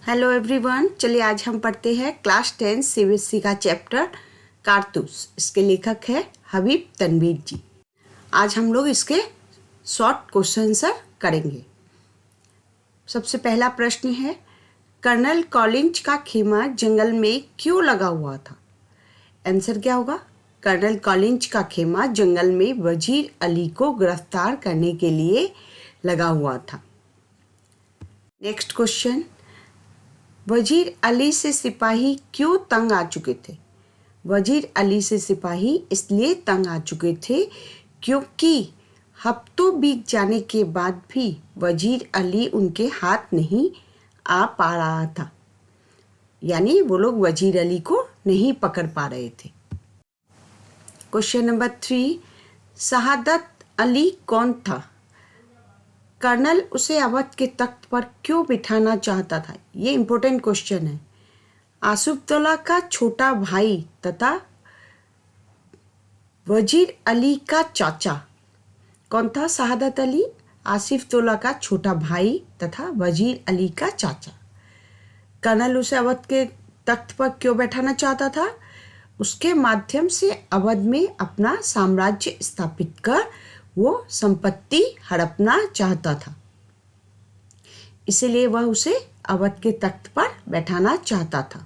Hello everyone, चलिए आज हम पढ़ते हैं क्लास 10 सीबीएसई का चैप्टर कारतूस। इसके लेखक है हबीब तनवीर जी। आज हम लोग इसके शॉर्ट क्वेश्चन आंसर करेंगे। सबसे पहला प्रश्न है, कर्नल कॉलिंज का खेमा जंगल में क्यों लगा हुआ था? आंसर क्या होगा? कर्नल कॉलिंज का खेमा जंगल में वजीर अली को गिरफ्तार करने के लिए लगा हुआ था। नेक्स्ट क्वेश्चन, वजीर अली से सिपाही क्यों तंग आ चुके थे? वजीर अली से सिपाही इसलिए तंग आ चुके थे क्योंकि हफ्तों बीत जाने के बाद भी वजीर अली उनके हाथ नहीं आ पा रहा था, यानी वो लोग वजीर अली को नहीं पकड़ पा रहे थे। क्वेश्चन नंबर 3, शहादत अली कौन था? कर्नल उसे अवध के तख्त पर क्यों बिठाना चाहता था? ये इम्पोर्टेंट क्वेश्चन है। आसिफउद्दौला का छोटा भाई तथा वजीर अली का चाचा कौन था? शहादत अली आसिफउद्दौला का छोटा भाई तथा वजीर अली का चाचा। कर्नल उसे अवध के तख्त पर क्यों बैठाना चाहता था? उसके माध्यम से अवध में अपना साम्राज्य स्थापित कर वो संपत्ति हड़पना चाहता था, इसलिए वह उसे अवध के तख्त पर बैठाना चाहता था।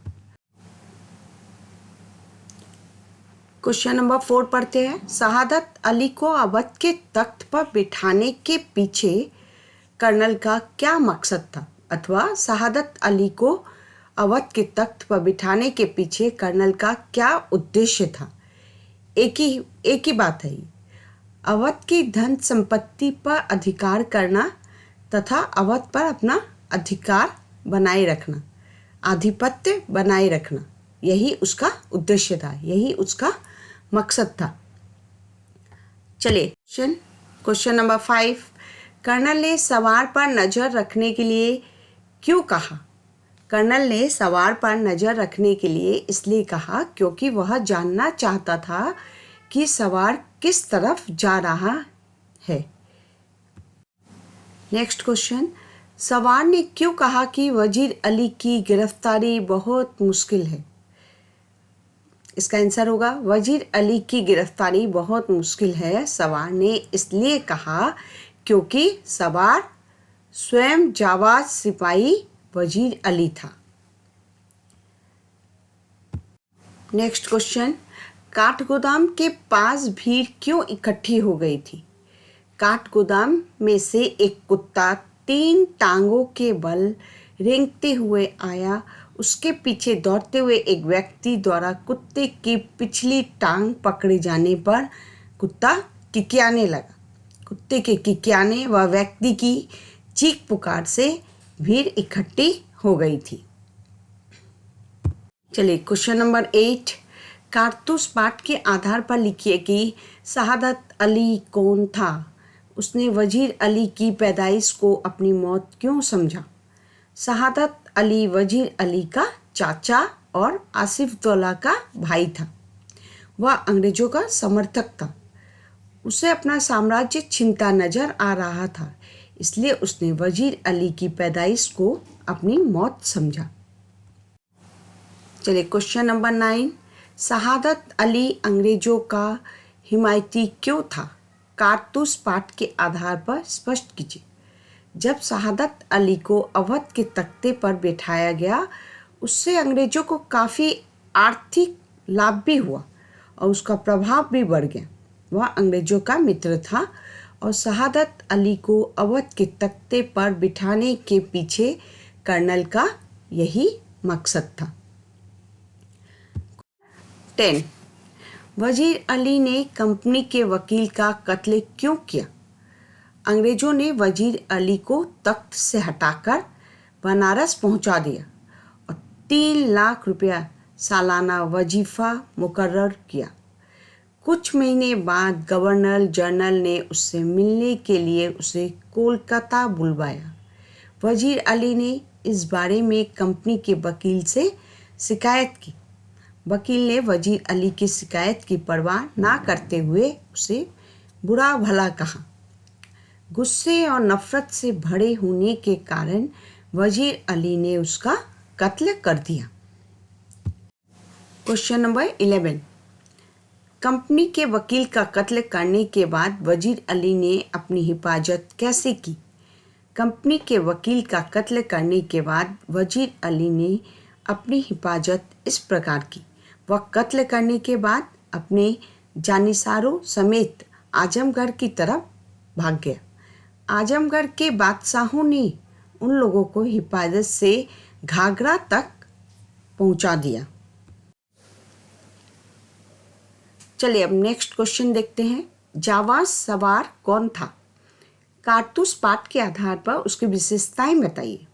क्वेश्चन नंबर 4 पढ़ते हैं। शहादत अली को अवध के तख्त पर बिठाने के पीछे कर्नल का क्या मकसद था? अथवा शहादत अली को अवध के तख्त पर बिठाने के पीछे कर्नल का क्या उद्देश्य था? एक ही बात है, अवध की धन संपत्ति पर अधिकार करना तथा अवध पर अपना अधिकार बनाए रखना, आधिपत्य बनाए रखना, यही उसका उद्देश्य था, यही उसका मकसद था। चलिए क्वेश्चन नंबर 5, कर्नल ने सवार पर नज़र रखने के लिए क्यों कहा? कर्नल ने सवार पर नज़र रखने के लिए इसलिए कहा क्योंकि वह जानना चाहता था कि सवार किस तरफ जा रहा है। नेक्स्ट क्वेश्चन, सवार ने क्यों कहा कि वजीर अली की गिरफ्तारी बहुत मुश्किल है? इसका आंसर होगा, वजीर अली की गिरफ्तारी बहुत मुश्किल है सवार ने इसलिए कहा क्योंकि सवार स्वयं जाबाज सिपाही वजीर अली था। नेक्स्ट क्वेश्चन, काठगोदाम के पास भीड़ क्यों इकट्ठी हो गई थी? काठगोदाम में से एक कुत्ता 3 टांगों के बल रेंगते हुए आया। उसके पीछे दौड़ते हुए एक व्यक्ति द्वारा कुत्ते की पिछली टांग पकड़े जाने पर कुत्ता किकियाने लगा। कुत्ते के किकियाने व व्यक्ति की चीख पुकार से भीड़ इकट्ठी हो गई थी। चलिए क्वेश्चन नंबर 8, कारतूस पाठ के आधार पर लिखिए कि शहादत अली कौन था? उसने वजीर अली की पैदाइश को अपनी मौत क्यों समझा? शहादत अली वजीर अली का चाचा और आसिफउद्दौला का भाई था। वह अंग्रेजों का समर्थक था। उसे अपना साम्राज्य छिनता नजर आ रहा था, इसलिए उसने वजीर अली की पैदाइश को अपनी मौत समझा। चलिए क्वेश्चन नंबर 9, शहादत अली अंग्रेजों का हिमायती क्यों था? कारतूस पाठ के आधार पर स्पष्ट कीजिए। जब शहादत अली को अवध के तख्ते पर बैठाया गया, उससे अंग्रेजों को काफ़ी आर्थिक लाभ भी हुआ और उसका प्रभाव भी बढ़ गया। वह अंग्रेजों का मित्र था और शहादत अली को अवध के तख्ते पर बिठाने के पीछे कर्नल का यही मकसद था। 10, वजीर अली ने कंपनी के वकील का कत्ल क्यों किया? अंग्रेजों ने वजीर अली को तख्त से हटाकर बनारस पहुंचा दिया और 3 लाख रुपया सालाना वजीफा मुकर्रर किया। कुछ महीने बाद गवर्नर जनरल ने उससे मिलने के लिए उसे कोलकाता बुलवाया। वजीर अली ने इस बारे में कंपनी के वकील से शिकायत की। वकील ने वजीर अली की शिकायत की परवाह ना करते हुए उसे बुरा भला कहा। गुस्से और नफरत से भरे होने के कारण वजीर अली ने उसका कत्ल कर दिया। क्वेश्चन नंबर 11, कंपनी के वकील का कत्ल करने के बाद वजीर अली ने अपनी हिफाजत कैसे की? कंपनी के वकील का कत्ल करने के बाद वजीर अली ने अपनी हिफाजत इस प्रकार की। वह कत्ल करने के बाद अपने जानिसारों समेत आजमगढ़ की तरफ भाग गया। आजमगढ़ के बादशाहों ने उन लोगों को हिफाजत से घाघरा तक पहुंचा दिया। चलिए अब नेक्स्ट क्वेश्चन देखते हैं। जाबाज सवार कौन था? कारतूस पाठ के आधार पर उसकी विशेषताएं बताइए।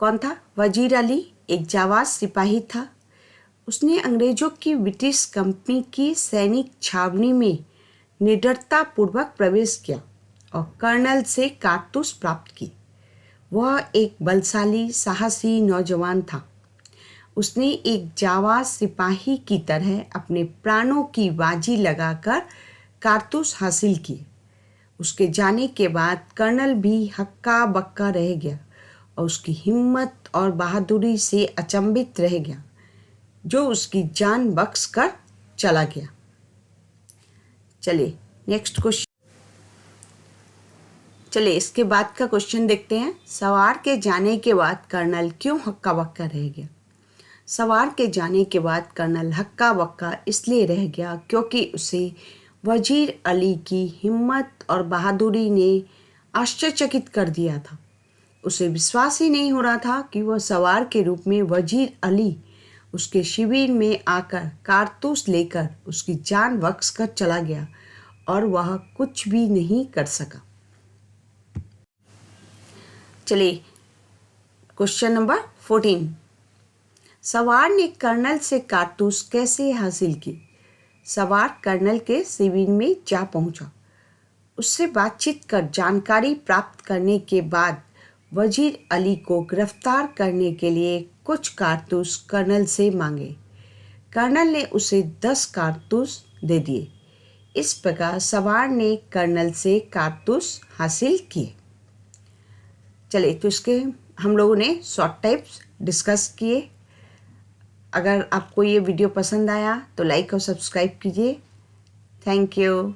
कौन था? वजीर अली एक जाबाज सिपाही था। उसने अंग्रेजों की ब्रिटिश कंपनी की सैनिक छावनी में निडरतापूर्वक प्रवेश किया और कर्नल से कारतूस प्राप्त की। वह एक बलशाली साहसी नौजवान था। उसने एक जाबाज सिपाही की तरह अपने प्राणों की बाजी लगाकर कारतूस हासिल किए। उसके जाने के बाद कर्नल भी हक्का बक्का रह गया और उसकी हिम्मत और बहादुरी से अचंभित रह गया, जो उसकी जान बख्श कर चला गया। चलिए नेक्स्ट क्वेश्चन, चलिए इसके बाद का क्वेश्चन देखते हैं। सवार के जाने के बाद कर्नल क्यों हक्का बक्का रह गया? सवार के जाने के बाद कर्नल हक्का बक्का इसलिए रह गया क्योंकि उसे वजीर अली की हिम्मत और बहादुरी ने आश्चर्यचकित कर दिया था। उसे विश्वास ही नहीं हो रहा था कि वह सवार के रूप में वजीर अली उसके शिविर में आकर कारतूस लेकर उसकी जान बख्श कर चला गया और वह कुछ भी नहीं कर सका। चलिए क्वेश्चन नंबर 14, सवार ने कर्नल से कारतूस कैसे हासिल की? सवार कर्नल के शिविर में जा पहुंचा। उससे बातचीत कर जानकारी प्राप्त करने के बाद वजीर अली को गिरफ्तार करने के लिए कुछ कारतूस कर्नल से मांगे। कर्नल ने उसे 10 कारतूस दे दिए। इस प्रकार सवार ने कर्नल से कारतूस हासिल किए। चलिए तो इसके हम लोगों ने शॉर्ट टाइप्स डिस्कस किए। अगर आपको ये वीडियो पसंद आया तो लाइक और सब्सक्राइब कीजिए। Thank you.